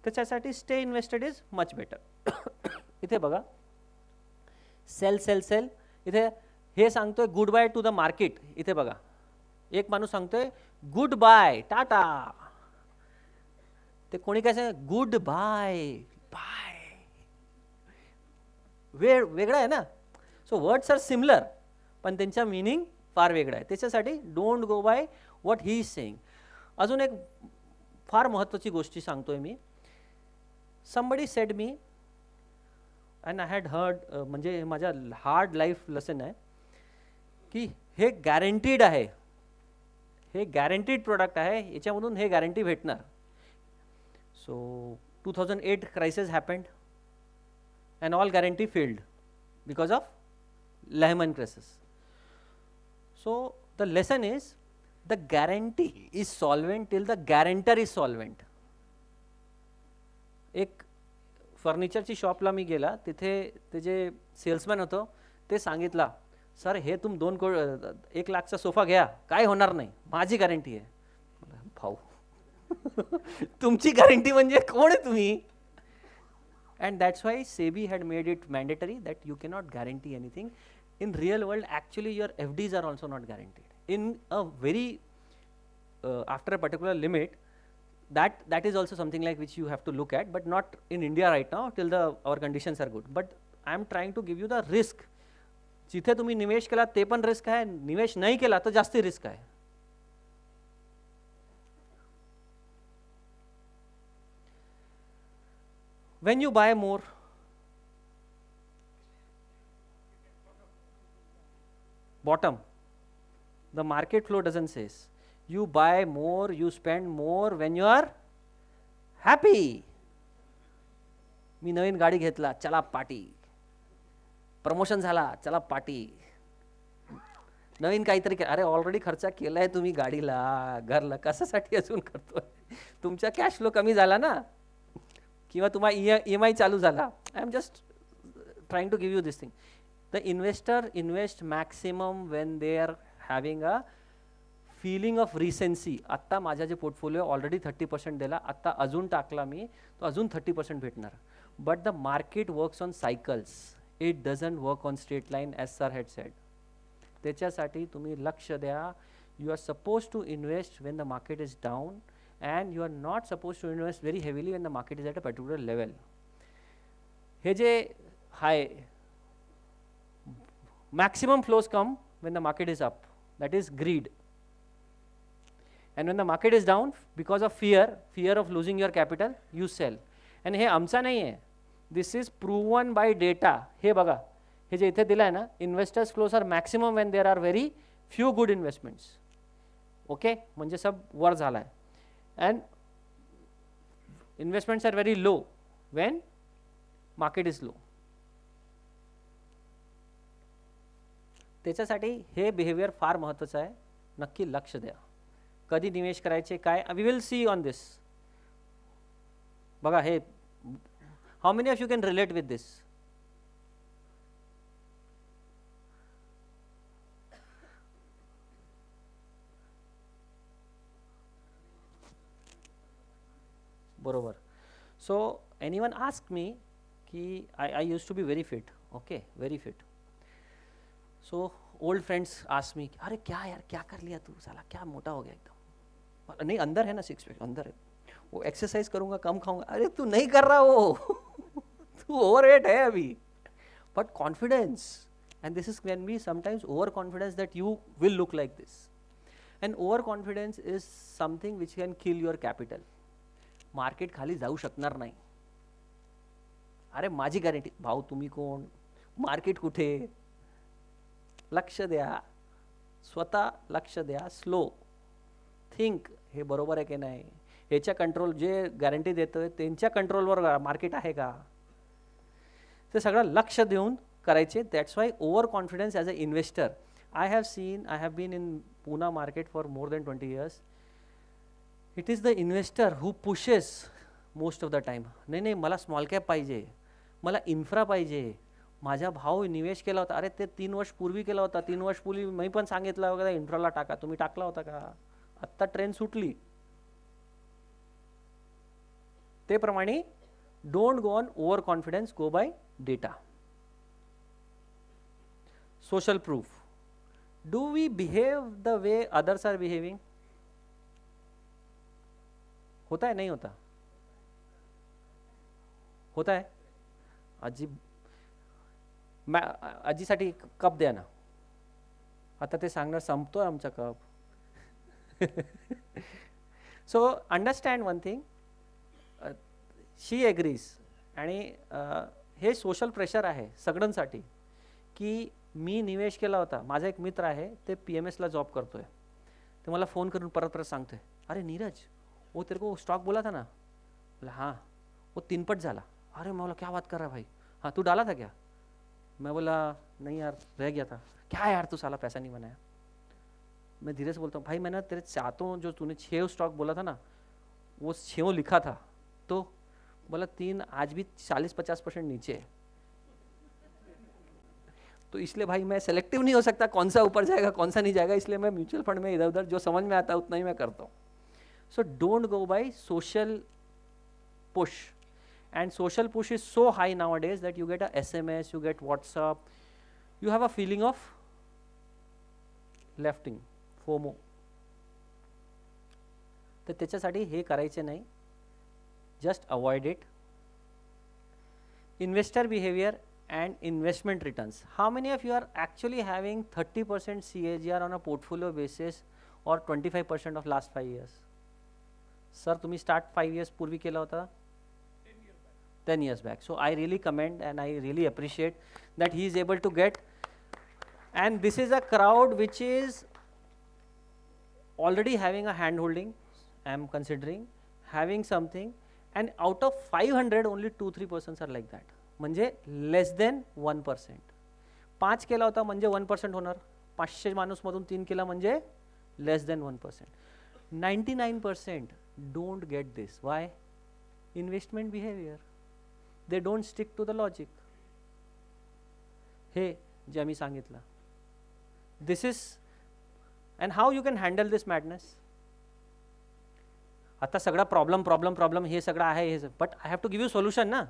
त्याच्यासाठी stay invested is much better. इथे बघा, सेल सेल सेल, इथे हे सांगतोय goodbye to the market. इथे बघा, एक माणूस सांगतोय गुड बाय टाटा, ते कोणी काय सांग गुड बाय बाय, वेगळा आहे ना. सो वर्ड्स आर सिमिलर पण त्यांचा मीनिंग फार वेगळा आहे. त्याच्यासाठी don't go by what he is saying. अजून एक फार महत्त्वाची गोष्टी सांगतोय मी. समबडी सेड मी अँड आय हॅड हर्ड, म्हणजे माझ्या हार्ड लाईफ लेसन आहे की हे गॅरंटीड आहे, हे गॅरंटीड प्रोडक्ट आहे, याच्यामधून हे गॅरंटी भेटणार. So 2008 crisis happened and all guarantee failed because of Lehman crisis. So the lesson is the guarantee is solvent till the guarantor is solvent. एक फर्निचरची शॉपला मी गेला, तिथे ते जे सेल्समॅन होतं ते सांगितला, सर हे तुम 1 लाखचा सोफा घ्या, काय होणार नाही, माझी गॅरंटी आहे. भाऊ तुमची गॅरंटी म्हणजे कोण आहे तुम्ही? And that's why SEBI had made it mandatory that you cannot guarantee anything. In real world, actually your FDs are also not guaranteed. In a very, after a particular limit, that is also something like which you have to look at, but not in India right now till our conditions are good. But I am trying to give you the risk. जिथे तुम्ही निवेश केला ते पण risk आहे, निवेश नाही केला तर जास्ती रिस्क आहे. When you buy more, bottom, the market flow doesn't says. You buy more, you spend more when you are happy. मी नवीन गाडी घेतला, चला पार्टी. प्रमोशन झाला, चला पार्टी. नवीन काहीतरी अरे ऑलरेडी खर्च केलाय तुम्ही गाडीला, घरला, कशासाठी अजून करतोय? तुमचा कॅश फ्लो कमी झाला ना, किंवा तुम्हाला EMI चालू झाला. I am just trying to give you this thing. The investor invest maximum when they are having a feeling of recency. आत्ता माझा जे पोर्टफोलिओ ऑलरेडी 30% दिला, आत्ता अजून टाकला मी तो अजून 30% भेटणार. But the market works on cycles, it doesn't work on straight line as sir had said. त्याच्यासाठी तुम्ही लक्ष द्या. You are suppose to invest when the market is down and you are not supposed to invest very heavily when the market is at a particular level. हे जे high maximum flows come when the market is up, that is greed. And when the market is down, because of fear of losing your capital, you sell. And हे आमचा नाही आहे, this is proven by data. हे बघा, हे जे इथे दिलं आहे ना, investors flows are maximum when there are very few good investments. Okay, म्हणजे सब वर झाला आहे. And investments are very low when market is low. त्याच्यासाठी हे बिहेवियर फार महत्त्वाचं आहे. नक्की लक्ष द्या. कधी निवेश करायचे काय, we will see on this. बघा हे, how many of you can relate with this? बरोबर. सो एनीवन आस्क मी की I use to be very fit. Okay, very fit. So old friends ask me, अरे क्या यार, क्या कर लिया तू, साला क्या मोटा हो गया एकदम. नहीं, अंदर है ना सिक्स पैक, अंदर है. वो एक्सरसाइज करूँगा, कम खाऊंगा. अरे तू नहीं कर रहा वो तू ओवरवेट है अभी. But confidence, end this is can be sometimes over confidence that you will look like this. End over confidence is something which can kill your capital. Market खाली जाऊ शकणार नाही. अरे माझी गॅरंटी. भाऊ तुम्ही कोण, मार्केट कुठे? लक्ष द्या, स्वतः लक्ष द्या. स्लो थिंक, हे बरोबर आहे की नाही, ह्याच्या कंट्रोल, जे गॅरंटी देतोय त्यांच्या कंट्रोलवर मार्केट आहे का, ते सगळं लक्ष देऊन करायचे. That's why over confidence as a investor. I have been in Poona market for more than 20 years. It is the investor who pushes most of the time. नाही मला स्मॉल कॅप पाहिजे, मला इन्फ्रा पाहिजे. माझा भाऊ निवेश केला होता, अरे ते 3 वर्ष पूर्वी केला होता, 3 वर्ष पूर्वी मी पण सांगितलं वगैरे इन्फ्राला टाका. तुम्ही टाकला होता का? आत्ता ट्रेंड सुटली. ते प्रमाणे don't go on over confidence, go by data. Social proof. Do we behave the way others are behaving? होता है, नहीं होता? होता है. आजी, आजीसाठी कप द्या ना. आता ते सांगणार संपतोय आमचा cup. So understand one thing, she agrees. आणि हे सोशल प्रेशर आहे सगळ्यांसाठी की मी निवेश केला होता. माझा एक मित्र आहे, ते PMSला जॉब करतोय. ते मला फोन करून परत सांगतोय, अरे नीरज, वो तेरे को स्टॉक बोला था ना. बोला हाँ, वो 3 पट झाला. अरे मैं बोला क्या बात कर रहा है भाई, हाँ तू डाला था क्या? मैं बोला नहीं यार, रह गया था. क्या यार तू साला पैसा नहीं बनाया. मैं धीरे से बोलता हूँ, भाई मैंने तेरे चाहतों जो तूने 6 स्टॉक बोला था ना, वो 6 लिखा था. तो बोला 3 आज भी 40-50% नीचे है. तो इसलिए भाई मैं सेलेक्टिव नहीं हो सकता कौन सा ऊपर जाएगा कौन सा नहीं जाएगा. इसलिए मैं म्यूचुअल फंड में इधर उधर जो समझ में आता है उतना ही मैं करता हूँ. So don't go by social push. And social push is so high nowadays that you get a SMS, you get WhatsApp, you have a feeling of lifting FOMO. तर त्याच्यासाठी हे करायचे नाही. Just avoid it. Investor behaviour and investment returns. How many of you are actually having 30% CAGR on a portfolio basis or 25% of last 5 years? Sir, तुम्ही start 5 years पूर्वी केला होता? 10 years back. So I really commend and I really appreciate that he is able to get, and this is a crowd which is already having a hand holding, I am considering, having something, and out of 500 only 2-3% are like that. म्हणजे less than 1%. 5 केला होता म्हणजे 1% होणार. 500 माणूसमधून 3 केला म्हणजे less than 1%. 99% don't get this. Why? Investment behaviour. They don't stick to the logic. हे जे आम्ही सांगितलं. This is and how you can handle this madness. आता सगळा प्रॉब्लेम हे सगळं आहे हे, but I have to give you solution ना.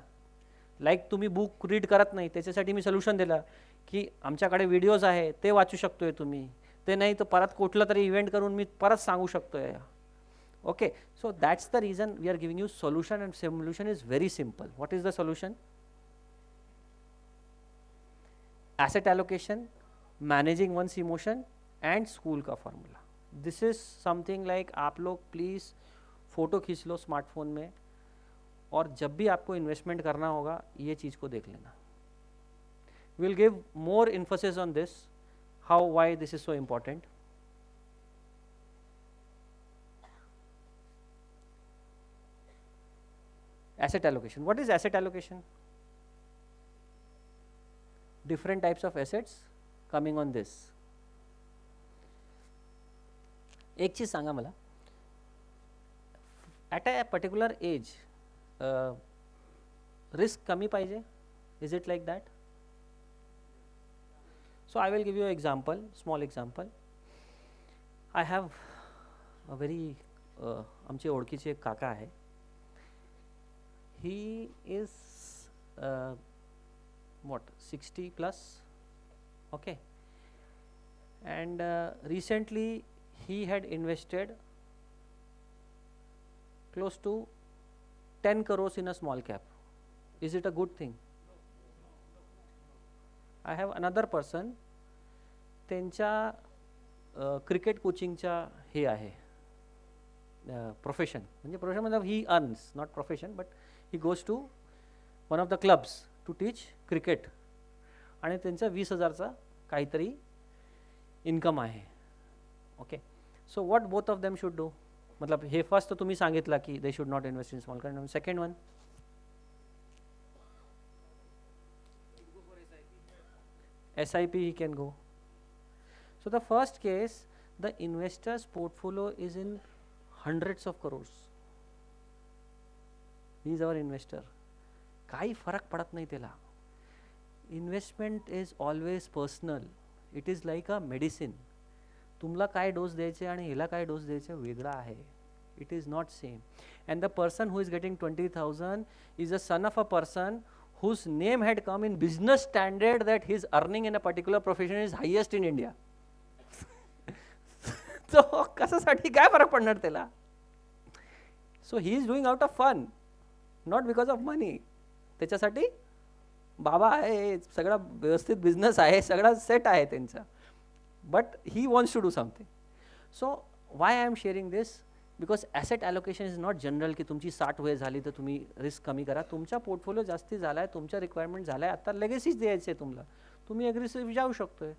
लाईक तुम्ही बुक रीड करत नाही त्याच्यासाठी मी सोल्युशन दिलं की आमच्याकडे व्हिडिओज आहे ते वाचू शकतोय तुम्ही. ते नाही तर परत कुठलं तरी इव्हेंट करून मी परत सांगू शकतोय. Okay, so that's the reason we are giving you solution, and solution is very simple. What is the solution? asset allocation, managing one's emotion, and school का formula. This is something like आप लोग please photo खींच low smartphone में, और जब भी आपको investment करना होगा ये चीज़ को देख लेना. We'll give more emphasis on this, how, why this is so important. Asset allocation. What is asset allocation? Different types of assets coming on this. एक चीज़ सांगा मला, at a particular age risk कमी पाहिजे? Is it like that? So I will give you an example, small example. I have a very आमचे ओळखीचे एक काका आहे. He is what, 60 plus, okay, and recently he had invested close to 10 crores in a small cap. Is it a good thing? I have another person, त्यांच्या cricket कोचिंगच्या हे आहे profession, म्हणजे प्रोफेशन मतलब he earns, not profession, but he goes to one of the clubs to teach cricket, आणि त्यांचा 20,000चा काहीतरी इन्कम आहे. Okay, so what both of them should do? मतलब हे फर्स्ट तर तुम्ही सांगितलं की they should not invest in small cap. Second one, SIP he can go. So the first case, the investor's portfolio is in hundreds of crores. He is our investor. काही फरक पडत नाही त्याला. Investment is always personal. It is like a medicine. तुम्हाला काय dose द्यायचे आणि ह्याला काय डोस द्यायचे वेगळा आहे. It is not same. And the person who is getting 20,000 is a son of a person whose name had come in business standard that his earning in a particular profession is highest in India. So कशासाठी काय फरक पडणार त्याला? So he is doing out of fun, not because of money. त्याच्यासाठी बाबा आहे, सगळा व्यवस्थित बिझनेस आहे, सगळा सेट आहे त्यांचा, but he wants to do something. So why I am sharing this? Because asset allocation is not general की तुमची 60 वय झाली तर तुम्ही रिस्क कमी करा. तुमचा पोर्टफोलिओ जास्ती झाला आहे, तुमच्या रिक्वायरमेंट झाला आहे, आता लेगेसीच द्यायचे आहे तुम्हाला, तुम्ही ॲग्रेसिव्ह जाऊ शकतोय.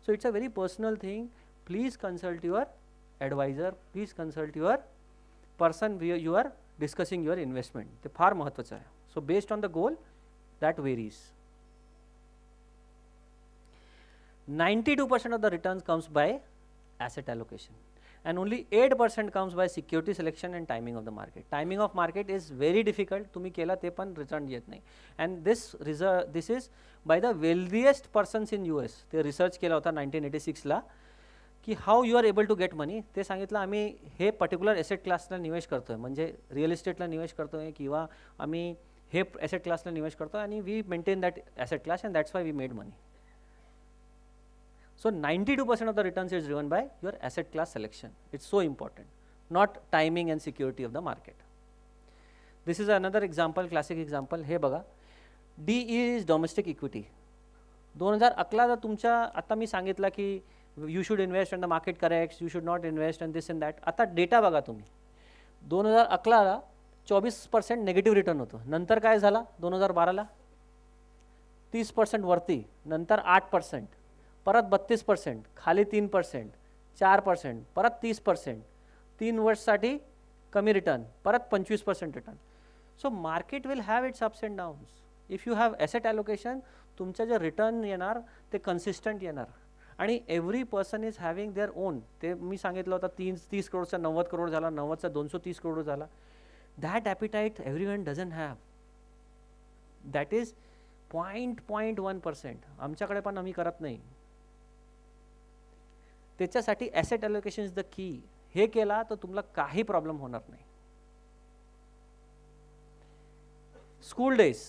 So it's a very personal thing. Please consult your advisor, please consult your person you are discussing your investment. ते फार महत्त्वाचं आहे. So based on the goal that varies. 92% of the returns comes by asset allocation, and only 8% comes by security selection and timing of the market. Timing of market is very difficult. तुम्ही केला ते पण return येत नाही. And this is by the wealthiest persons in US. ते research केला होता 1986 ला. की how you are able to get money, ते सांगितलं आम्ही हे पर्टिक्युलर ॲसेट क्लासला निवेश करतो आहे, म्हणजे रिअल इस्टेटला निवेश करतो आहे किंवा आम्ही हे ॲसेट क्लासला निवेश करतो आणि we maintain that asset class and that's why we made money. So 92% of the returns is driven by your asset class selection. It's so important, not timing and security of the market. This is another example, classic example. हे बघा, DE is domestic equity. 2011 ला तुमच्या, आता मी सांगितलं की you should invest when the market corrects, you should not invest and this and that. आता data बघा तुम्ही, 2011 ला 24% नेगेटिव्ह रिटर्न होतो. नंतर काय झाला 2012 ला 30% वरती, नंतर 8%, परत 32%, खाली 3%, 4%, परत 30%, 3 वर्षसाठी कमी रिटर्न, परत 25% return. So market will have its ups and downs. If you have asset allocation, तुमचं जे रिटर्न येणार ते कन्सिस्टंट येणार. आणि every person is having their own. ते मी सांगितलं होतं 30 करोडचा 90 करोड झाला, 90चा 230 करोड झाला. That appetite everyone doesn't have. That is 0.1%. आमच्याकडे पण आम्ही करत नाही. त्याच्यासाठी asset allocation is the key. हे केला तर तुम्हाला काही प्रॉब्लेम होणार नाही. School days.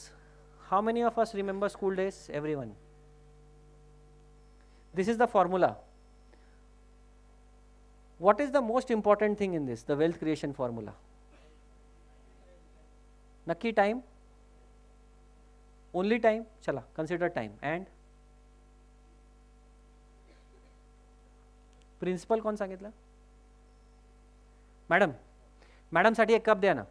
How many of us remember school days? Everyone. This is the formula. what is the most important thing in this, the wealth creation formula? नक्की time? Only time? चला consider time. And principal कोण सांगितलं? Madam, मॅडमसाठी एक cup द्या ना.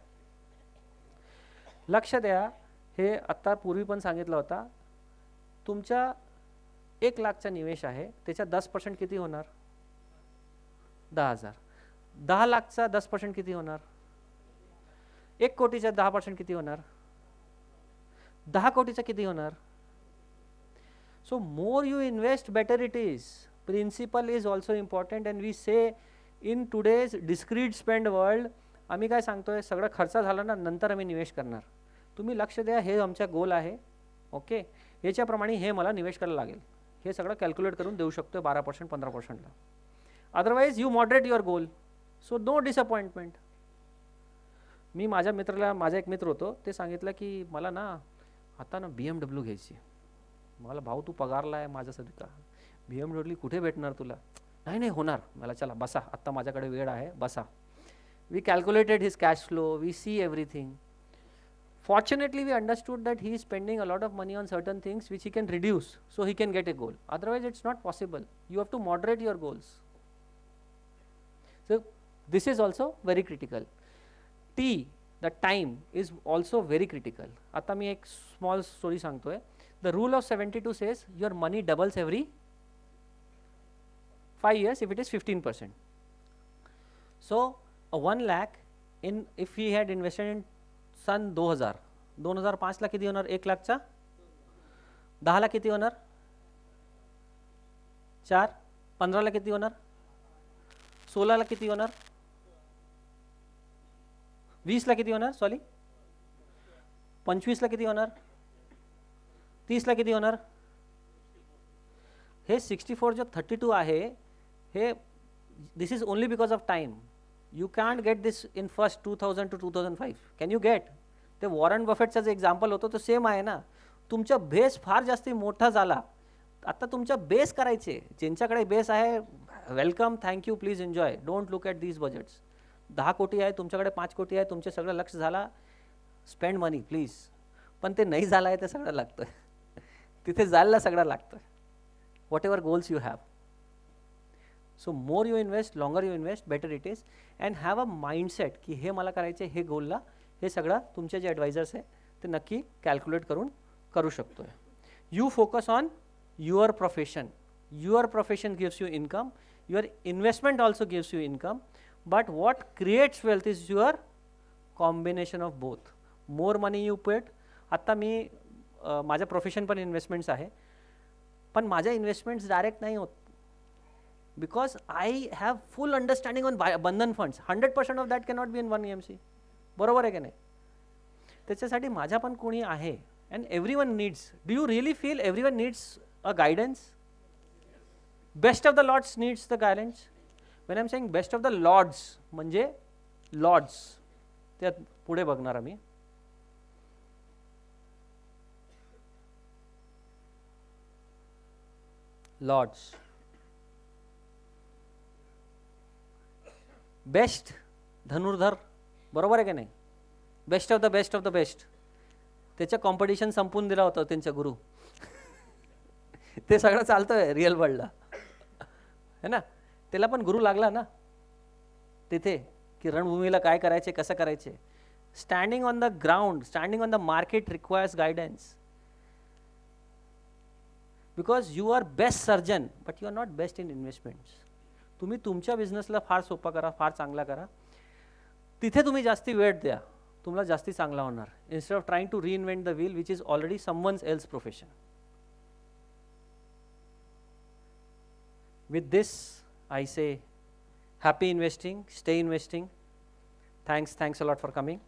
लक्ष द्या, हे आत्ता पूर्वी पण सांगितलं होता, तुमच्या 1 लाखचा निवेश आहे, त्याच्या 10% किती होणार? 10,000. 10 लाखचा 10% किती होणार? 1 कोटीचा 10% किती होणार? 10 कोटीचा किती होणार? So more you invest better it is. Principal is also important. And we say in today's discrete spend world, आम्ही काय सांगतोय, सगळं खर्च झाला ना नंतर आम्ही निवेश करणार. तुम्ही लक्ष द्या, हे आमचा गोल आहे. ओके, याच्याप्रमाणे हे मला निवेश करायला लागेल. हे सगळं कॅल्क्युलेट करून देऊ शकतो 12% 15%ला. Otherwise you moderate your goal. So no disappointment. मी माझ्या मित्राला, माझा एक मित्र होतो, ते सांगितलं की मला ना आता ना BMW घ्यायची. मला भाऊ तू पगारला आहे माझ्यासाठी का, BMW कुठे भेटणार तुला? नाही नाही होणार. मला चला बसा, आत्ता माझ्याकडे वेळ आहे, बसा. We calculated his cash flow, we see everything. Fortunately, we understood that he is spending a lot of money on certain things which he can reduce, so he can get a goal. Otherwise, it's not possible. You have to moderate your goals. So, this is also very critical. T, the time is also very critical. आता मी एक small story सांगतोय. The rule of 72 says your money doubles every 5 years if it is 15%. So, 1 lakh in, if he had invested in सन 2000, 2005ला किती होणार? 1 लाखचा 10ला किती होणार? 4. 15ला किती होणार? 16ला किती होणार? 20ला किती होणार? सॉरी, 25ला किती होणार? 30ला किती होणार? हे 64 जो 32 आहे, हे this is only because of time. You can't get this in first 2000 to 2005. Can you get? ते वॉरन बफेटचं जे एक्झाम्पल होतं तो सेम आहे ना. तुमचा बेस फार जास्त मोठा झाला, आता तुमचा बेस करायचे. ज्यांच्याकडे बेस आहे, welcome, thank you, please enjoy. Don't look at these budgets. 10 कोटी आहे, तुमच्याकडे 5 कोटी आहे, तुमचे सगळं लक्ष झाला, स्पेंड मनी प्लीज. पण ते नाही झालं आहे, ते सगळं लागतं. तिथे जायला सगळं लागतं. What ever goals you have. So more you invest, longer you invest, better it is. And have a mindset की हे मला करायचे, हे गोलला, हे सगळं तुमचे जे ॲडवायझर्स आहे ते नक्की कॅल्क्युलेट करून करू शकतो. You focus on your profession. Your profession gives you income, your investment also gives you income, but what creates wealth is your combination of both. More money you paid. आत्ता मी माझं प्रोफेशन पण investments आहे, पण माझ्या investments direct नाही होत. Because I have full understanding on Bandhan funds. 100% of that cannot be in one EMC. बरोबर आहे की नाही? त्याच्यासाठी माझा पण कोणी आहे. And everyone needs. Do you really feel everyone needs a guidance? Best of the lords needs the guidance. When I am saying best of the lords म्हणजे लॉर्ड्स, त्यात पुढे बघणार आम्ही. लॉर्ड्स बेस्ट धनुर्धर, बरोबर आहे का नाही? Best of the best of the best. त्याच्या कॉम्पिटिशन संपून दिला होता त्यांचा गुरु. ते सगळं चालतंय रिअल वर्ल्डला है ना. त्याला पण गुरु लागला ना तिथे, की रणभूमीला काय करायचे, कसं करायचे. Standing on the ground, standing on the market requires guidance. Because you are best surgeon but you are not best in investments. तुम्ही तुमच्या बिझनेसला फार सोपा करा, फार चांगला करा, तिथे तुम्ही जास्ती वेळ द्या, तुम्हाला जास्ती चांगला होणार. Instead of trying to reinvent the wheel which is already someone's else profession. With this, I say happy investing, stay investing. Thanks a lot for coming.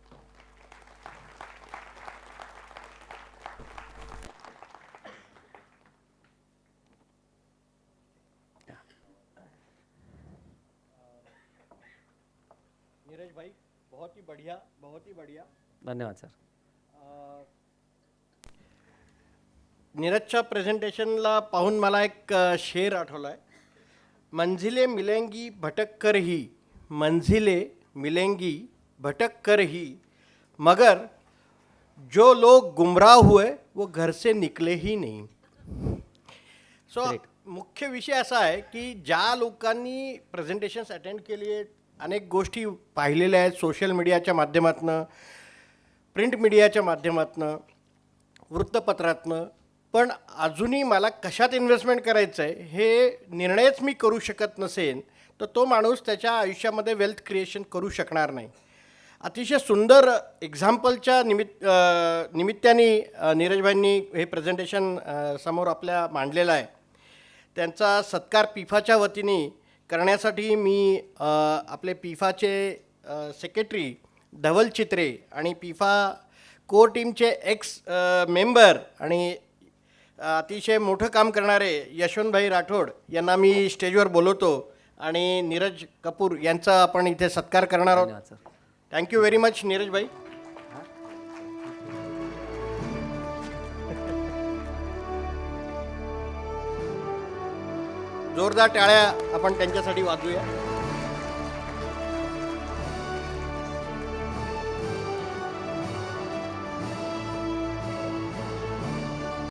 Neeraj भाई, बहुत ही बढ़िया, बहुत ही बढ़िया. धन्यवाद सर. नीरजच्या प्रेझेंटेशनला पाहून मला एक शेर आठवला आहे. मंजिले मिलेंगी भटक कर ही, मंजिले मिलेंगी भटक कर ही, मगर जो लोग गुमराह हुए वो घर से निकले ही नहीं. सो मुख्य विषय असा आहे की ज्या लोकांनी प्रेझेंटेशन्स अटेंड केली आहेत, अनेक गोष्टी पाहिलेल्या आहेत सोशल मीडियाच्या माध्यमातून, प्रिंट मीडियाच्या माध्यमातून, वृत्तपत्रातनं, पण अजूनही मला कशात इन्व्हेस्टमेंट करायचं आहे हे निर्णयच मी करू शकत नसेन, तर तो माणूस त्याच्या आयुष्यामध्ये वेल्थ क्रिएशन करू शकणार नाही. अतिशय सुंदर एक्झाम्पलच्या निमित्ताने नीरजभाईंनी हे प्रेझेंटेशन समोर आपल्या मांडलेलं आहे. त्यांचा सत्कार पिफाच्या वतीने करण्यासाठी मी आपले पिफाचे सेक्रेटरी धवल चित्रे आणि पिफा कोर टीमचे एक्स मेंबर आणि अतिशय मोठं काम करणारे यशवंतभाई राठोड यांना मी स्टेजवर बोलवतो आणि नीरज कपूर यांचा आपण इथे सत्कार करणार आहोत. धन्यवाद sir. Thank you very much Neeraj भाई. जोरदार टाळ्या आपण त्यांच्यासाठी वाजवूया.